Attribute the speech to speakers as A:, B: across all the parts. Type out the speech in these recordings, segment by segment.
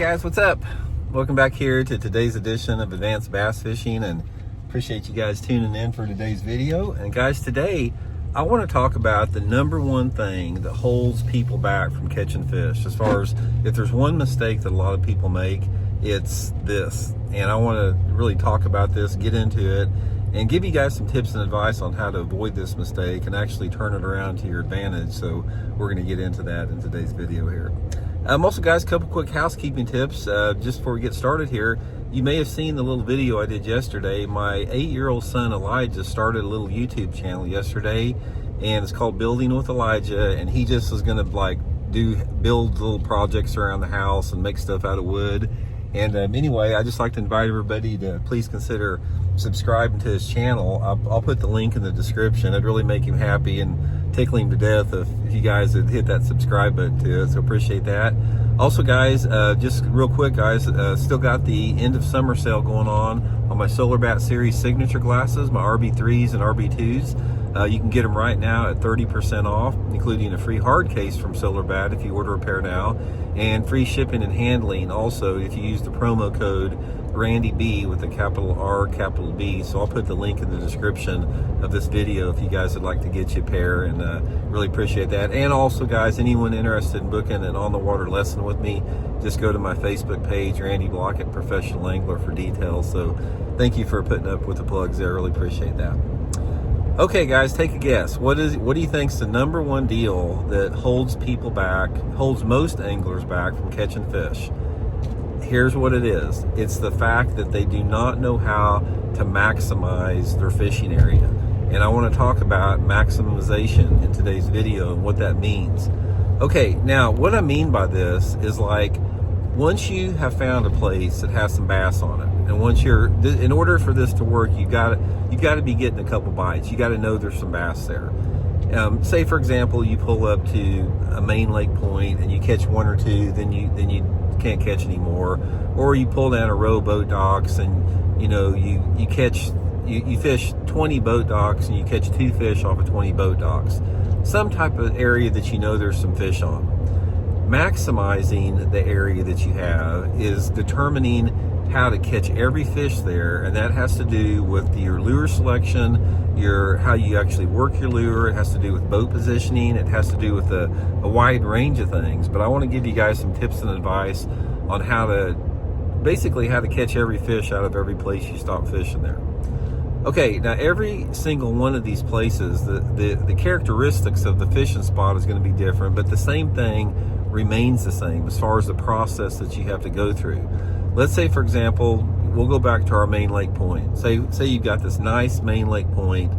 A: guys, what's up? Welcome back here to today's edition of Advanced Bass Fishing, and appreciate you guys tuning in for today's video. And guys, today I want to talk about the number one thing that holds people back from catching fish. As far as if there's one mistake that a lot of people make, it's this. And I want to really talk about this, get into it, and give you guys some tips and advice on how to avoid this mistake and actually turn it around to your advantage. So we're going to get into that in today's video here. Also guys, a couple quick housekeeping tips just before we get started here. You may have seen the little video I did yesterday. My 8-year-old son Elijah started a little YouTube channel yesterday, and it's called Building with Elijah, and he just is gonna build little projects around the house and make stuff out of wood. And anyway, I just like to invite everybody to please consider subscribing to his channel. I'll put the link in the description. It'd really make him happy and tickle him to death if you guys would hit that subscribe button to it, so appreciate that. Also guys, just real quick guys, still got the end of summer sale going on my Solar Bat Series signature glasses, my RB3s and RB2s. You can get them right now at 30% off, including a free hard case from Solar Bat if you order a pair now, and free shipping and handling also if you use the promo code RandyB with a capital R, capital B. So I'll put the link in the description of this video if you guys would like to get you a pair, and really appreciate that. And also guys, anyone interested in booking an on-the-water lesson with me, just go to my Facebook page, Randy Blaukat Professional Angler, for details. So thank you for putting up with the plugs there, really appreciate that. Okay guys, take a guess. What do you think's the number one deal that holds people back, holds most anglers back from catching fish? Here's what it is. It's the fact that they do not know how to maximize their fishing area. And I want to talk about maximization in today's video and what that means. Okay, now what I mean by this is, like, once you have found a place that has some bass on it, and once in order for this to work, you got to be getting a couple bites. You got to know there's some bass there. Say for example, you pull up to a main lake point and you catch one or two, then you can't catch anymore. Or you pull down a row of boat docks and you fish 20 boat docks and you catch 2 fish off of 20 boat docks. Some type of area that you know there's some fish on. Maximizing the area that you have is determining how to catch every fish there, and that has to do with your lure selection, how you actually work your lure. It has to do with boat positioning. It has to do with a wide range of things. But I want to give you guys some tips and advice on how to catch every fish out of every place you stop fishing there. Okay, now every single one of these places, the characteristics of the fishing spot is going to be different, but the same thing remains the same as far as the process that you have to go through. Let's say, for example, we'll go back to our main lake point. Say you've got this nice main lake point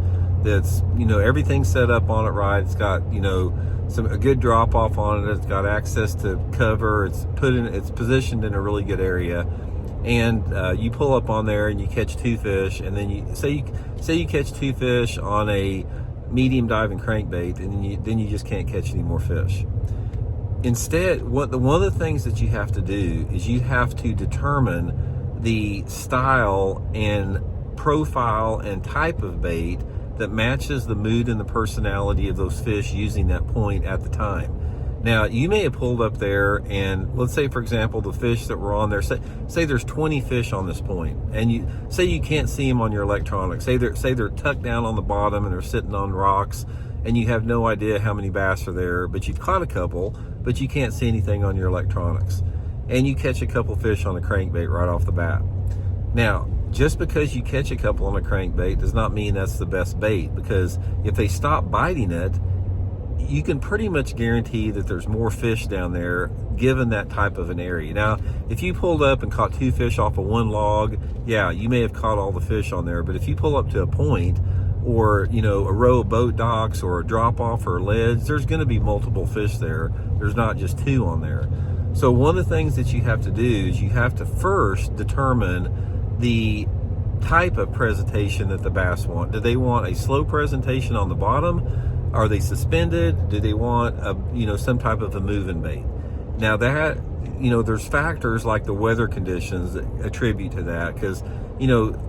A: that's, everything's set up on it right. It's got, a good drop off on it. It's got access to cover. It's positioned in a really good area. And you pull up on there and you catch 2 fish, and then you catch 2 fish on a medium diving crankbait, and then you just can't catch any more fish. Instead, one of the things that you have to do is you have to determine the style and profile and type of bait that matches the mood and the personality of those fish using that point at the time. Now, you may have pulled up there, and let's say, for example, the fish that were on there, say there's 20 fish on this point, and you can't see them on your electronics. Say they're tucked down on the bottom and they're sitting on rocks, and you have no idea how many bass are there, but you've caught a couple, but you can't see anything on your electronics. And you catch a couple fish on a crankbait right off the bat. Now, just because you catch a couple on a crankbait does not mean that's the best bait, because if they stop biting it, you can pretty much guarantee that there's more fish down there given that type of an area. Now, if you pulled up and caught 2 fish off of one log, yeah, you may have caught all the fish on there, but if you pull up to a point, or a row of boat docks, or a drop off, or a ledge, there's going to be multiple fish there. There's not just 2 on there. So one of the things that you have to do is you have to first determine the type of presentation that the bass want. Do they want a slow presentation on the bottom? Are they suspended? Do they want some type of a moving bait? Now that, there's factors like the weather conditions that attribute to that, because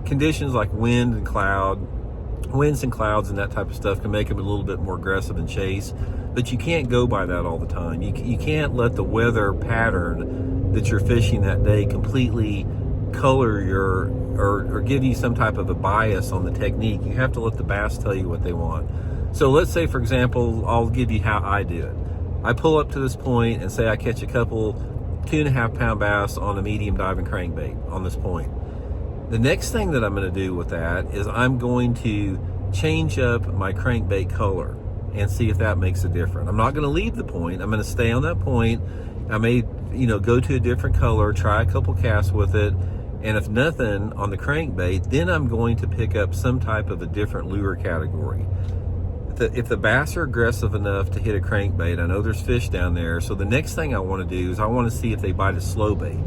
A: conditions like wind and cloud winds and clouds and that type of stuff can make them a little bit more aggressive and chase, but you can't go by that all the time. You can't let the weather pattern that you're fishing that day completely color your or give you some type of a bias on the technique. You have to let the bass tell you what they want. So let's say, for example, I'll give you how I do it. I pull up to this point and say I catch a couple 2.5 pound bass on a medium diving crankbait on this point. The next thing that I'm going to do with that is I'm going to change up my crankbait color and see if that makes a difference. I'm not going to leave the point. I'm going to stay on that point. I may, go to a different color, try a couple casts with it, and if nothing on the crankbait, then I'm going to pick up some type of a different lure category. If the bass are aggressive enough to hit a crankbait, I know there's fish down there, so the next thing I want to do is I want to see if they bite a slow bait.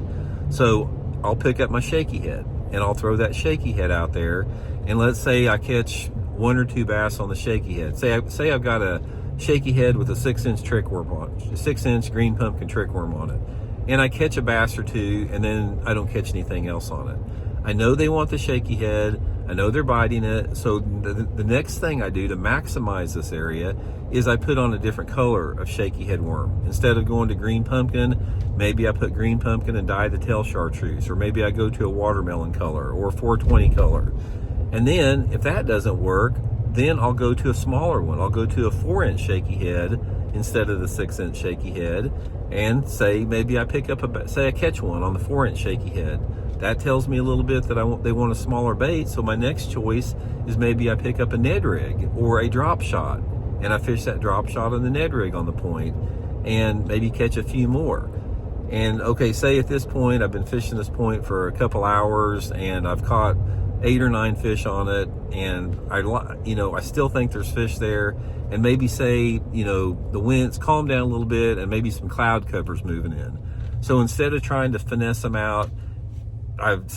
A: So I'll pick up my shaky head and I'll throw that shaky head out there, and let's say I catch 1 or 2 bass on the shaky head. Say I've got a shaky head with a 6-inch trick worm on it, a 6-inch green pumpkin trick worm on it, and I catch a bass or 2, and then I don't catch anything else on it. I know they want the shaky head. I know they're biting it. So the next thing I do to maximize this area is I put on a different color of shaky head worm. Instead of going to green pumpkin, maybe I put green pumpkin and dye the tail chartreuse, or maybe I go to a watermelon color or a 420 color. And then if that doesn't work, then I'll go to a smaller one. I'll go to a 4-inch shaky head instead of the 6-inch shaky head, and say maybe I pick up say I catch one on the 4-inch shaky head. That tells me a little bit that they want a smaller bait. So my next choice is maybe I pick up a Ned rig or a drop shot, and I fish that drop shot on the Ned rig on the point, and maybe catch a few more. And okay, say at this point I've been fishing this point for a couple hours and I've caught 8 or 9 fish on it, and I still think there's fish there, and maybe say the wind's calmed down a little bit and maybe some cloud cover's moving in. So instead of trying to finesse them out, I've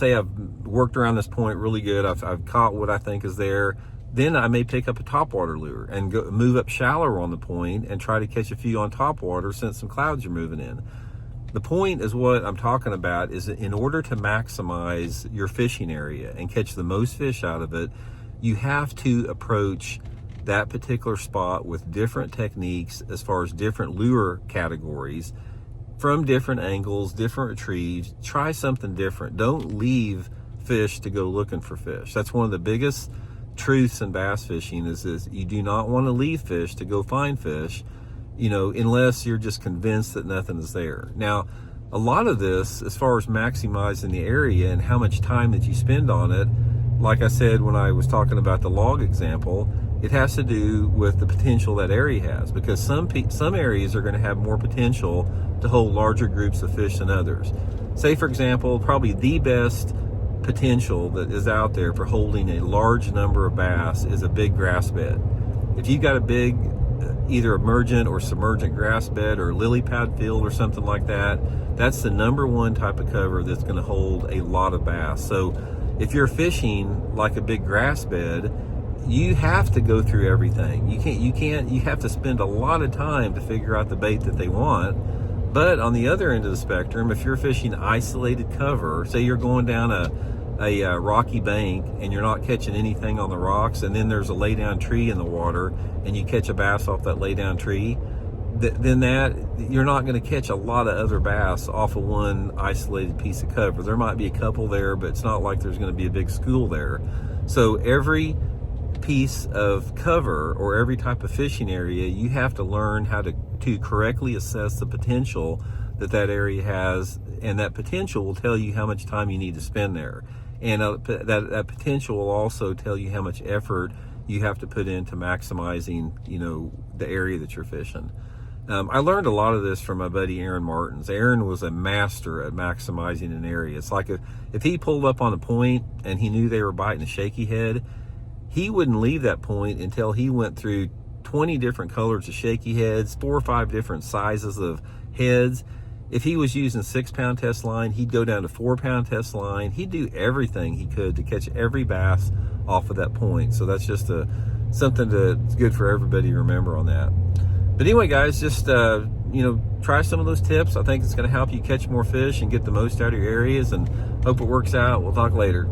A: worked around this point really good. I've caught what I think is there. Then I may pick up a topwater lure and move up shallower on the point and try to catch a few on topwater since some clouds are moving in. The point is what I'm talking about is that in order to maximize your fishing area and catch the most fish out of it, you have to approach that particular spot with different techniques as far as different lure categories, from different angles, different retrieves. Try something different. Don't leave fish to go looking for fish. That's one of the biggest truths in bass fishing is you do not want to leave fish to go find fish, unless you're just convinced that nothing is there. Now, a lot of this, as far as maximizing the area and how much time that you spend on it, like I said when I was talking about the log example, it has to do with the potential that area has, because some areas are going to have more potential to hold larger groups of fish than others. Say, for example, probably the best potential that is out there for holding a large number of bass is a big grass bed. If you've got a big either emergent or submergent grass bed or lily pad field or something like that, that's the #1 type of cover that's going to hold a lot of bass. So if you're fishing like a big grass bed, you have to go through everything. You have to spend a lot of time to figure out the bait that they want. But on the other end of the spectrum, if you're fishing isolated cover, say you're going down a rocky bank and you're not catching anything on the rocks, and then there's a lay down tree in the water and you catch a bass off that lay down tree, then you're not going to catch a lot of other bass off of one isolated piece of cover. There might be a couple there, but it's not like there's going to be a big school there. So every piece of cover or every type of fishing area, you have to learn how to correctly assess the potential that area has, and that potential will tell you how much time you need to spend there, and that potential will also tell you how much effort you have to put into maximizing the area that you're fishing. I learned a lot of this from my buddy Aaron Martins. Aaron was a master at maximizing an area. It's like if he pulled up on a point and he knew they were biting a shaky head, he wouldn't leave that point until he went through 20 different colors of shaky heads, 4 or 5 different sizes of heads. If he was using 6-pound test line, he'd go down to 4-pound test line. He'd do everything he could to catch every bass off of that point. So that's just something that's good for everybody to remember on that. But anyway, guys, just try some of those tips. I think it's going to help you catch more fish and get the most out of your areas, and hope it works out. We'll talk later.